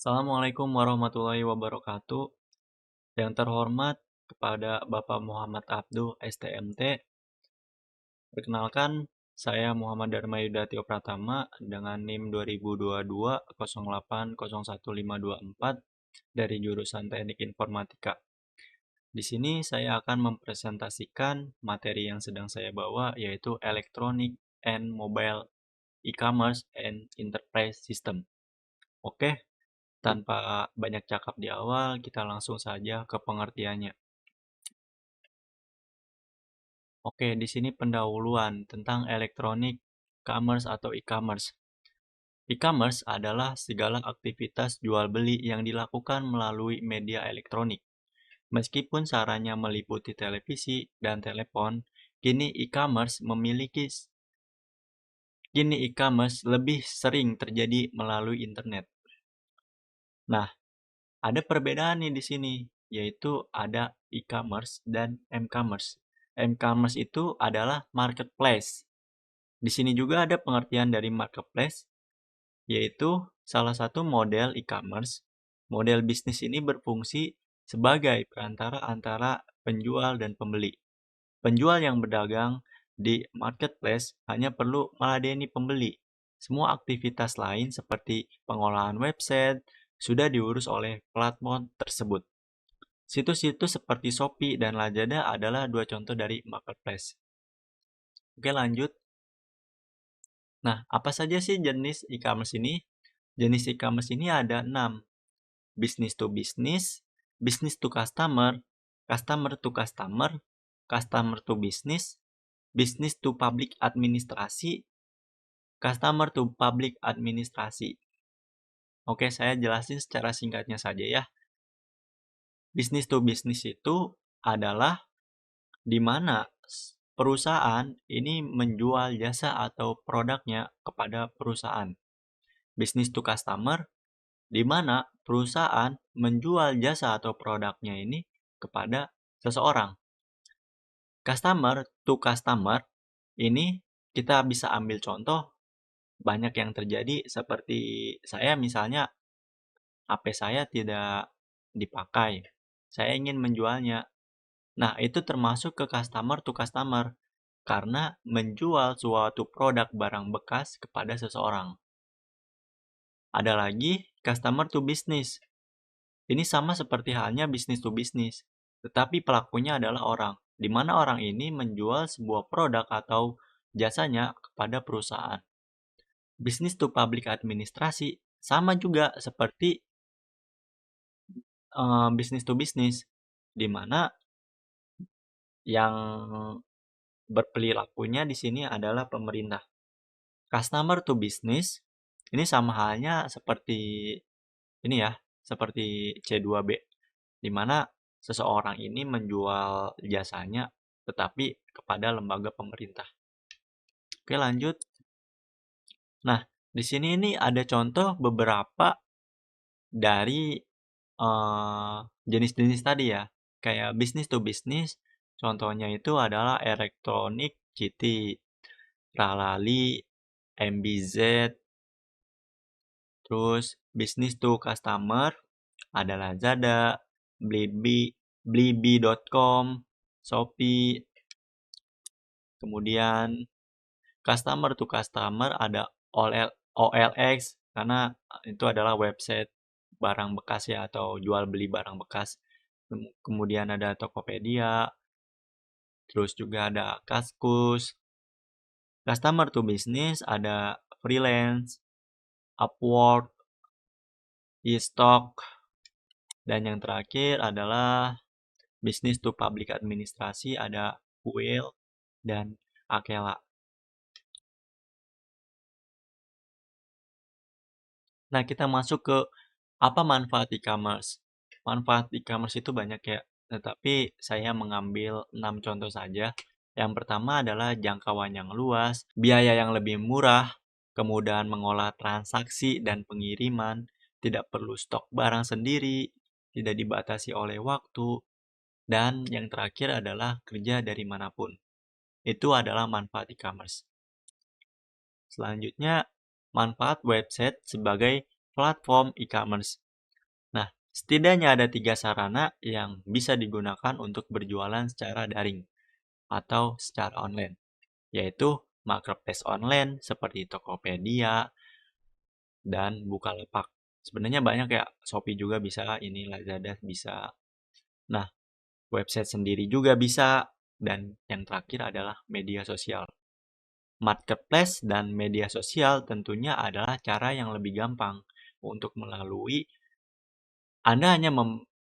Assalamualaikum warahmatullahi wabarakatuh. Yang terhormat kepada Bapak Muhammad Abduh, STMT. Perkenalkan, saya Muhammad Darmayuda Tio Pratama dengan NIM 2022 08011524 dari jurusan Teknik Informatika. Di sini saya akan mempresentasikan materi yang sedang saya bawa, yaitu Electronic and Mobile E-Commerce and Enterprise System. Oke, tanpa banyak cakap di awal, kita langsung saja ke pengertiannya. Oke, di sini pendahuluan tentang elektronik, commerce atau e-commerce. E-commerce adalah segala aktivitas jual beli yang dilakukan melalui media elektronik. Meskipun sarana meliputi televisi dan telepon, kini e-commerce lebih sering terjadi melalui internet. Nah, ada perbedaan nih di sini, yaitu ada e-commerce dan m-commerce. M-commerce itu adalah marketplace. Di sini juga ada pengertian dari marketplace, yaitu salah satu model e-commerce. Model bisnis ini berfungsi sebagai perantara antara penjual dan pembeli. Penjual yang berdagang di marketplace hanya perlu meladeni pembeli. Semua aktivitas lain seperti pengolahan website sudah diurus oleh platform tersebut. Situs-situs seperti Shopee dan Lazada adalah dua contoh dari marketplace. Oke, lanjut. Nah, apa saja sih jenis e-commerce ini? Jenis e-commerce ini ada 6. Business to business, business to customer, customer to customer, customer to business, business to public administrasi, customer to public administrasi. Oke, saya jelasin secara singkatnya saja ya. Business to business itu adalah di mana perusahaan ini menjual jasa atau produknya kepada perusahaan. Business to customer, di mana perusahaan menjual jasa atau produknya ini kepada seseorang. Customer to customer, ini kita bisa ambil contoh banyak yang terjadi seperti saya misalnya HP saya tidak dipakai. Saya ingin menjualnya. Nah, itu termasuk ke customer to customer karena menjual suatu produk barang bekas kepada seseorang. Ada lagi customer to business. Ini sama seperti halnya business to business, tetapi pelakunya adalah orang, di mana orang ini menjual sebuah produk atau jasanya kepada perusahaan. Business to public administrasi sama juga seperti business to business, di mana yang berperilakunya di sini adalah pemerintah. Customer to business ini sama halnya seperti ini ya, seperti C2B, di mana seseorang ini menjual jasanya tetapi kepada lembaga pemerintah. Oke, lanjut. Nah, di sini ini ada contoh beberapa dari jenis-jenis tadi ya. Kayak business to business, contohnya itu adalah elektronik GT, Ralali, MBZ, terus business to customer, ada Lazada, Blibli.com, Shopee, kemudian customer to customer ada OLX, karena itu adalah website barang bekas ya, atau jual beli barang bekas. Kemudian ada Tokopedia, terus juga ada Kaskus. Customer to business ada freelance, Upwork, eStock, dan yang terakhir adalah business to public administrasi ada Wheel dan Akela. Nah, kita masuk ke apa manfaat e-commerce. Manfaat e-commerce itu banyak ya, tetapi saya mengambil 6 contoh saja. Yang pertama adalah jangkauan yang luas, biaya yang lebih murah, kemudahan mengolah transaksi dan pengiriman, tidak perlu stok barang sendiri, tidak dibatasi oleh waktu, dan yang terakhir adalah kerja dari manapun. Itu adalah manfaat e-commerce. Selanjutnya, manfaat website sebagai platform e-commerce. Setidaknya ada 3 sarana yang bisa digunakan untuk berjualan secara daring atau secara online, yaitu marketplace online seperti Tokopedia dan Bukalapak. Sebenarnya banyak ya, Shopee juga bisa, ini Lazada bisa. Nah, website sendiri juga bisa, dan yang terakhir adalah media sosial. Marketplace dan media sosial tentunya adalah cara yang lebih gampang untuk melalui Anda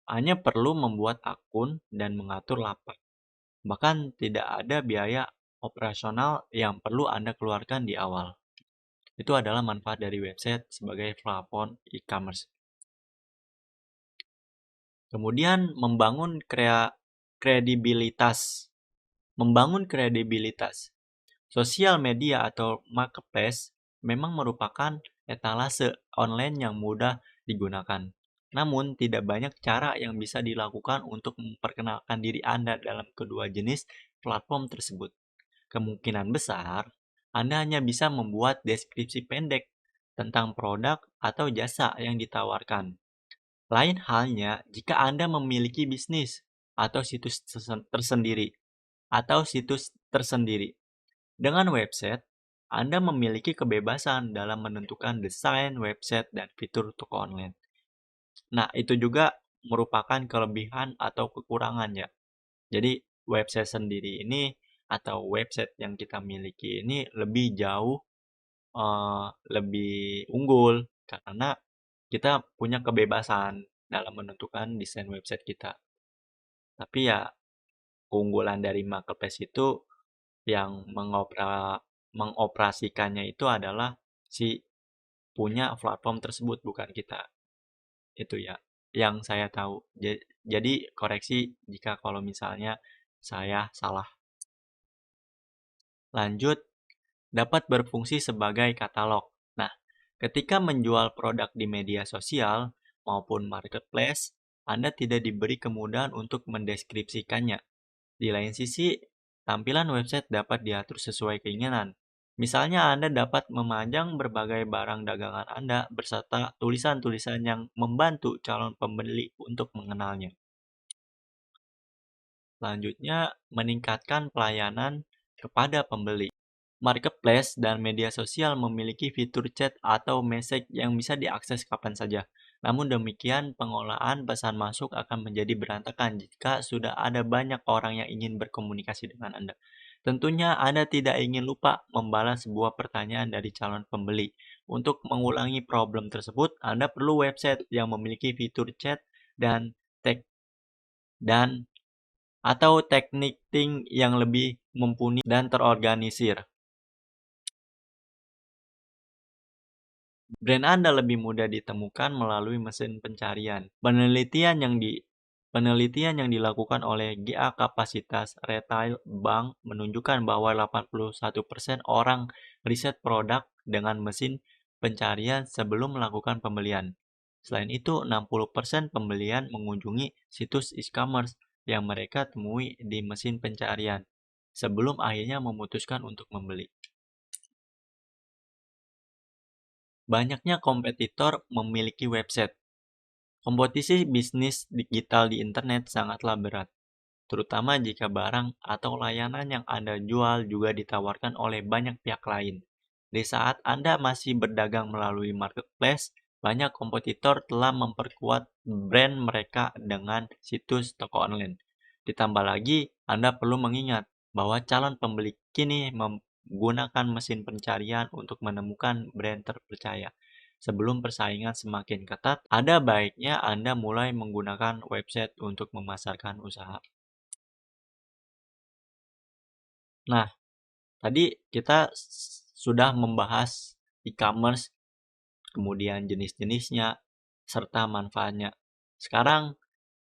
hanya perlu membuat akun dan mengatur lapak. Bahkan tidak ada biaya operasional yang perlu Anda keluarkan di awal. Itu adalah manfaat dari website sebagai platform e-commerce. Kemudian kredibilitas. Membangun kredibilitas. Sosial media atau marketplace memang merupakan etalase online yang mudah digunakan. Namun, tidak banyak cara yang bisa dilakukan untuk memperkenalkan diri Anda dalam kedua jenis platform tersebut. Kemungkinan besar, Anda hanya bisa membuat deskripsi pendek tentang produk atau jasa yang ditawarkan. Lain halnya jika Anda memiliki bisnis atau situs tersendiri. Dengan website, Anda memiliki kebebasan dalam menentukan desain website dan fitur toko online. Nah, itu juga merupakan kelebihan atau kekurangannya. Jadi, website sendiri ini atau website yang kita miliki ini lebih jauh, lebih unggul karena kita punya kebebasan dalam menentukan desain website kita. Tapi ya, keunggulan dari marketplace itu yang mengoperasikannya itu adalah si punya platform tersebut, bukan kita. Itu ya, yang saya tahu. Jadi koreksi jika kalau misalnya saya salah. Lanjut, dapat berfungsi sebagai katalog. Nah, ketika menjual produk di media sosial maupun marketplace, Anda tidak diberi kemudahan untuk mendeskripsikannya. Di lain sisi, tampilan website dapat diatur sesuai keinginan. Misalnya Anda dapat memajang berbagai barang dagangan Anda beserta tulisan-tulisan yang membantu calon pembeli untuk mengenalnya. Selanjutnya, meningkatkan pelayanan kepada pembeli. Marketplace dan media sosial memiliki fitur chat atau message yang bisa diakses kapan saja. Namun demikian, pengolahan pesan masuk akan menjadi berantakan jika sudah ada banyak orang yang ingin berkomunikasi dengan Anda. Tentunya Anda tidak ingin lupa membalas sebuah pertanyaan dari calon pembeli. Untuk mengulangi problem tersebut, Anda perlu website yang memiliki fitur chat dan tag dan atau teknik yang lebih mumpuni dan terorganisir. Brand Anda lebih mudah ditemukan melalui mesin pencarian. Penelitian yang dilakukan oleh GA Kapasitas Retail Bank menunjukkan bahwa 81% orang riset produk dengan mesin pencarian sebelum melakukan pembelian. Selain itu, 60% pembelian mengunjungi situs e-commerce yang mereka temui di mesin pencarian sebelum akhirnya memutuskan untuk membeli. Banyaknya kompetitor memiliki website. Kompetisi bisnis digital di internet sangatlah berat, terutama jika barang atau layanan yang Anda jual juga ditawarkan oleh banyak pihak lain. Di saat Anda masih berdagang melalui marketplace, banyak kompetitor telah memperkuat brand mereka dengan situs toko online. Ditambah lagi, Anda perlu mengingat bahwa calon pembeli kini menggunakan mesin pencarian untuk menemukan brand terpercaya. Sebelum persaingan semakin ketat, ada baiknya Anda mulai menggunakan website untuk memasarkan usaha. Nah, tadi kita sudah membahas e-commerce, kemudian jenis-jenisnya, serta manfaatnya. Sekarang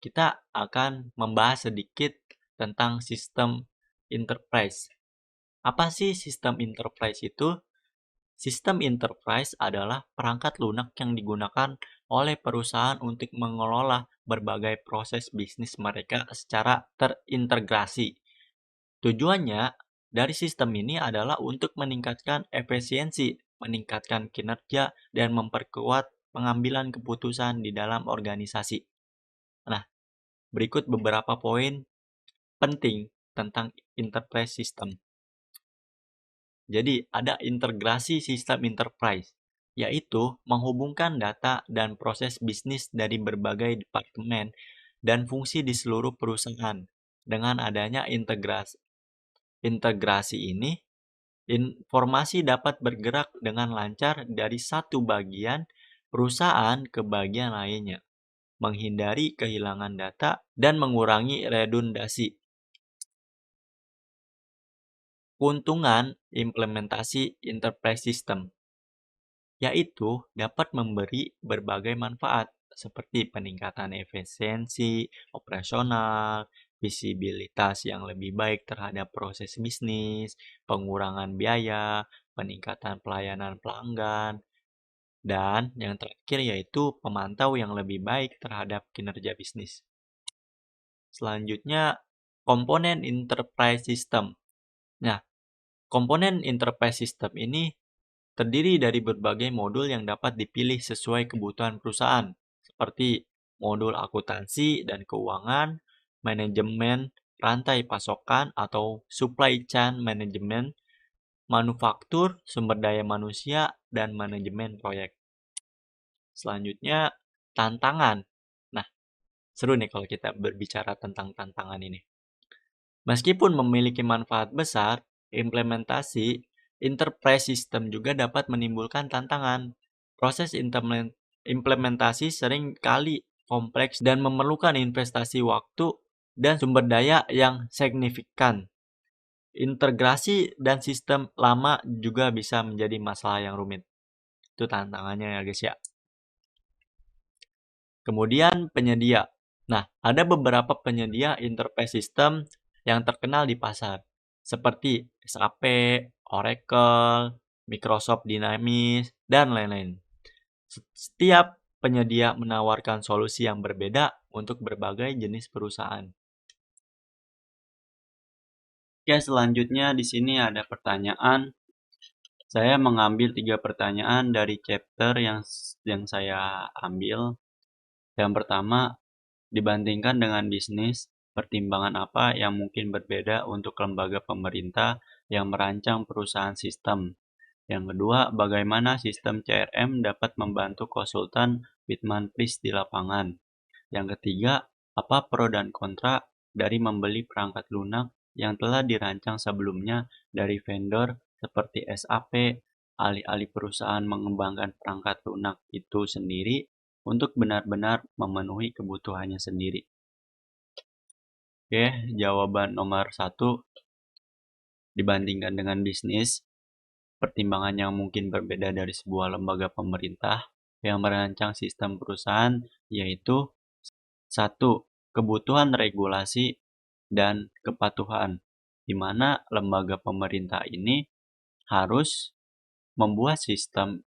kita akan membahas sedikit tentang sistem enterprise. Apa sih sistem enterprise itu? Sistem enterprise adalah perangkat lunak yang digunakan oleh perusahaan untuk mengelola berbagai proses bisnis mereka secara terintegrasi. Tujuannya dari sistem ini adalah untuk meningkatkan efisiensi, meningkatkan kinerja, dan memperkuat pengambilan keputusan di dalam organisasi. Nah, berikut beberapa poin penting tentang enterprise system. Jadi, ada integrasi sistem enterprise, yaitu menghubungkan data dan proses bisnis dari berbagai departemen dan fungsi di seluruh perusahaan. Dengan adanya integrasi ini, informasi dapat bergerak dengan lancar dari satu bagian perusahaan ke bagian lainnya, menghindari kehilangan data dan mengurangi redundasi. Keuntungan implementasi enterprise system, yaitu dapat memberi berbagai manfaat seperti peningkatan efisiensi operasional, visibilitas yang lebih baik terhadap proses bisnis, pengurangan biaya, peningkatan pelayanan pelanggan, dan yang terakhir yaitu pemantau yang lebih baik terhadap kinerja bisnis. Selanjutnya, komponen enterprise system. Nah, komponen enterprise system ini terdiri dari berbagai modul yang dapat dipilih sesuai kebutuhan perusahaan, seperti modul akuntansi dan keuangan, manajemen rantai pasokan atau supply chain management, manufaktur, sumber daya manusia, dan manajemen proyek. Selanjutnya, tantangan. Nah, seru nih kalau kita berbicara tentang tantangan ini. Meskipun memiliki manfaat besar, implementasi enterprise system juga dapat menimbulkan tantangan. Proses implementasi sering kali kompleks dan memerlukan investasi waktu dan sumber daya yang signifikan. Integrasi dan sistem lama juga bisa menjadi masalah yang rumit. Itu tantangannya ya guys ya. Kemudian penyedia. Nah, ada beberapa penyedia enterprise system yang terkenal di pasar, seperti SAP, Oracle, Microsoft Dynamics, dan lain-lain. Setiap penyedia menawarkan solusi yang berbeda untuk berbagai jenis perusahaan. Oke, selanjutnya di sini ada pertanyaan. Saya mengambil 3 pertanyaan dari chapter yang saya ambil. Yang pertama, dibandingkan dengan bisnis, pertimbangan apa yang mungkin berbeda untuk lembaga pemerintah yang merancang perusahaan sistem? Yang kedua, bagaimana sistem CRM dapat membantu konsultan Bitmanpris di lapangan? Yang ketiga, apa pro dan kontra dari membeli perangkat lunak yang telah dirancang sebelumnya dari vendor seperti SAP, alih-alih perusahaan mengembangkan perangkat lunak itu sendiri untuk benar-benar memenuhi kebutuhannya sendiri. Oke, jawaban nomor 1, dibandingkan dengan bisnis, pertimbangan yang mungkin berbeda dari sebuah lembaga pemerintah yang merancang sistem perusahaan yaitu 1. Kebutuhan regulasi dan kepatuhan, di mana lembaga pemerintah ini harus membuat sistem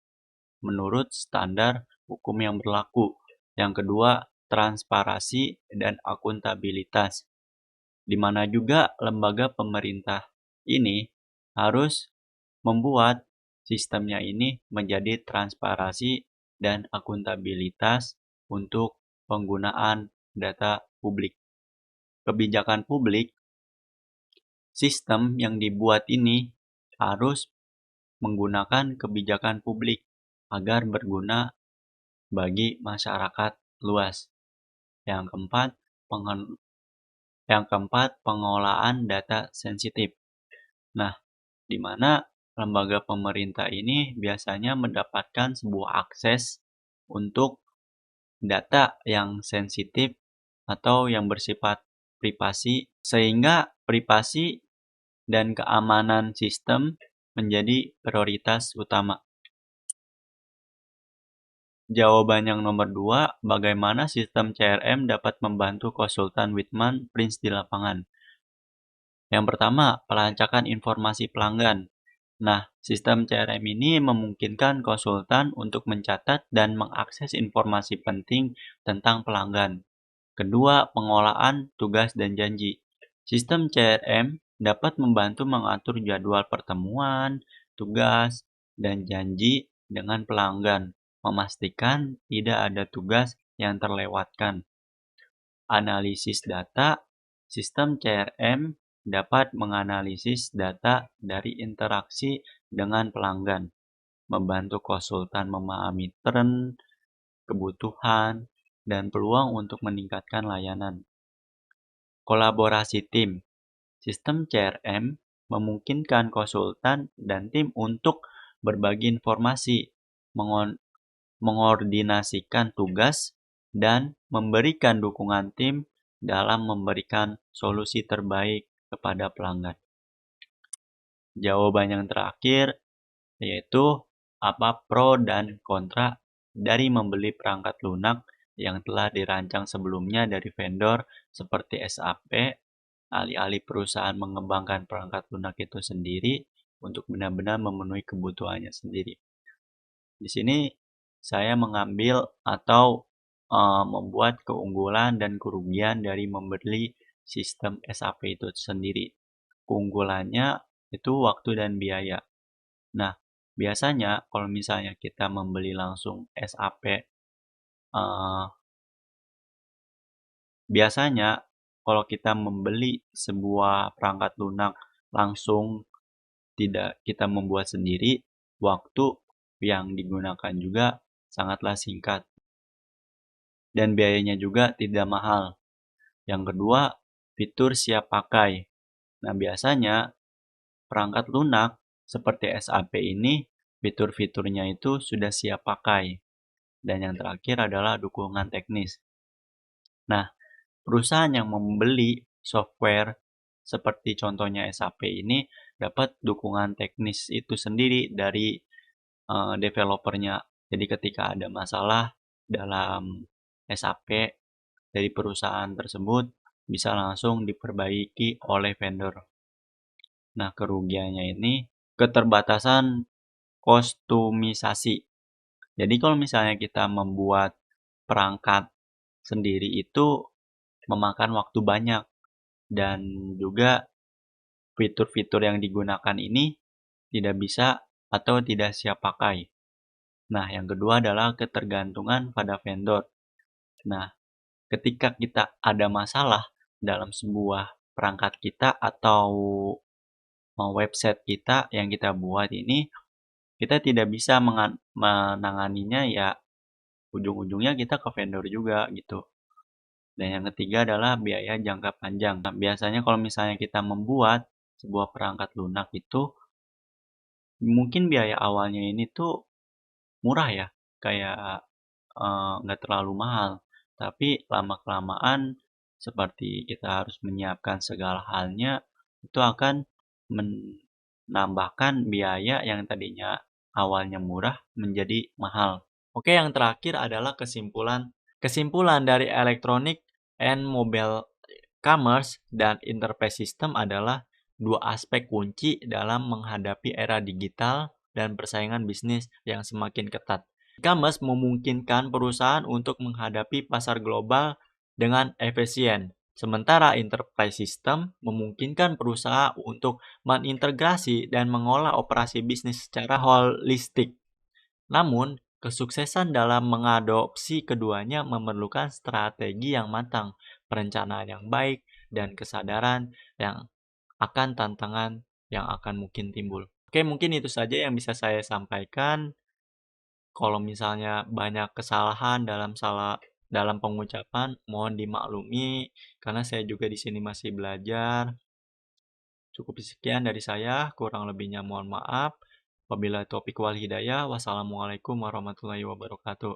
menurut standar hukum yang berlaku. Yang kedua, transparansi dan akuntabilitas, di mana juga lembaga pemerintah ini harus membuat sistemnya ini menjadi transparansi dan akuntabilitas untuk penggunaan data publik. Kebijakan publik, sistem yang dibuat ini harus menggunakan kebijakan publik agar berguna bagi masyarakat luas. Yang keempat, pengolahan data sensitif. Nah, di mana lembaga pemerintah ini biasanya mendapatkan sebuah akses untuk data yang sensitif atau yang bersifat privasi, sehingga privasi dan keamanan sistem menjadi prioritas utama. Jawaban yang nomor 2, bagaimana sistem CRM dapat membantu konsultan Bitmanpris di lapangan? Yang pertama, pelancaran informasi pelanggan. Nah, sistem CRM ini memungkinkan konsultan untuk mencatat dan mengakses informasi penting tentang pelanggan. Kedua, pengolahan tugas dan janji. Sistem CRM dapat membantu mengatur jadwal pertemuan, tugas, dan janji dengan pelanggan memastikan tidak ada tugas yang terlewatkan. Analisis data, sistem CRM dapat menganalisis data dari interaksi dengan pelanggan, membantu konsultan memahami tren, kebutuhan, dan peluang untuk meningkatkan layanan. Kolaborasi tim. Sistem CRM memungkinkan konsultan dan tim untuk berbagi informasi, mengordinasikan tugas, dan memberikan dukungan tim dalam memberikan solusi terbaik kepada pelanggan. Jawaban yang terakhir yaitu apa pro dan kontra dari membeli perangkat lunak yang telah dirancang sebelumnya dari vendor seperti SAP, alih-alih perusahaan mengembangkan perangkat lunak itu sendiri untuk benar-benar memenuhi kebutuhannya sendiri. Di sini saya mengambil atau membuat keunggulan dan kerugian dari membeli sistem SAP itu sendiri. Keunggulannya itu waktu dan biaya. Nah, biasanya kalau misalnya kita membeli langsung SAP, biasanya kalau kita membeli sebuah perangkat lunak langsung, tidak kita membuat sendiri, waktu yang digunakan juga sangatlah singkat dan biayanya juga tidak mahal. Yang kedua, fitur siap pakai. Nah, biasanya perangkat lunak seperti SAP ini fitur-fiturnya itu sudah siap pakai. Dan yang terakhir adalah dukungan teknis. Nah, perusahaan yang membeli software seperti contohnya SAP ini dapat dukungan teknis itu sendiri dari developernya. Jadi ketika ada masalah dalam SAP dari perusahaan tersebut bisa langsung diperbaiki oleh vendor. Nah, kerugiannya ini keterbatasan kostumisasi. Jadi kalau misalnya kita membuat perangkat sendiri itu memakan waktu banyak dan juga fitur-fitur yang digunakan ini tidak bisa atau tidak siap pakai. Nah, yang kedua adalah ketergantungan pada vendor. Nah, ketika kita ada masalah dalam sebuah perangkat kita atau website kita yang kita buat ini, kita tidak bisa menanganinya ya ujung-ujungnya kita ke vendor juga gitu. Dan yang ketiga adalah biaya jangka panjang. Nah, biasanya kalau misalnya kita membuat sebuah perangkat lunak itu, mungkin biaya awalnya ini tuh murah ya, kayak nggak terlalu mahal. Tapi lama-kelamaan seperti kita harus menyiapkan segala halnya, itu akan menambahkan biaya yang tadinya awalnya murah menjadi mahal. Oke, yang terakhir adalah kesimpulan. Kesimpulan dari Electronic and Mobile Commerce dan Interface System adalah dua aspek kunci dalam menghadapi era digital dan persaingan bisnis yang semakin ketat. E-commerce memungkinkan perusahaan untuk menghadapi pasar global dengan efisien, sementara enterprise system memungkinkan perusahaan untuk mengintegrasi dan mengolah operasi bisnis secara holistik. Namun, kesuksesan dalam mengadopsi keduanya memerlukan strategi yang matang, perencanaan yang baik, dan kesadaran yang akan tantangan yang akan mungkin timbul. Oke, mungkin itu saja yang bisa saya sampaikan. Kalau misalnya banyak kesalahan dalam pengucapan, mohon dimaklumi karena saya juga di sini masih belajar. Cukup sekian dari saya, kurang lebihnya mohon maaf. Wabillahi taufiq wal hidayah. Wassalamualaikum warahmatullahi wabarakatuh.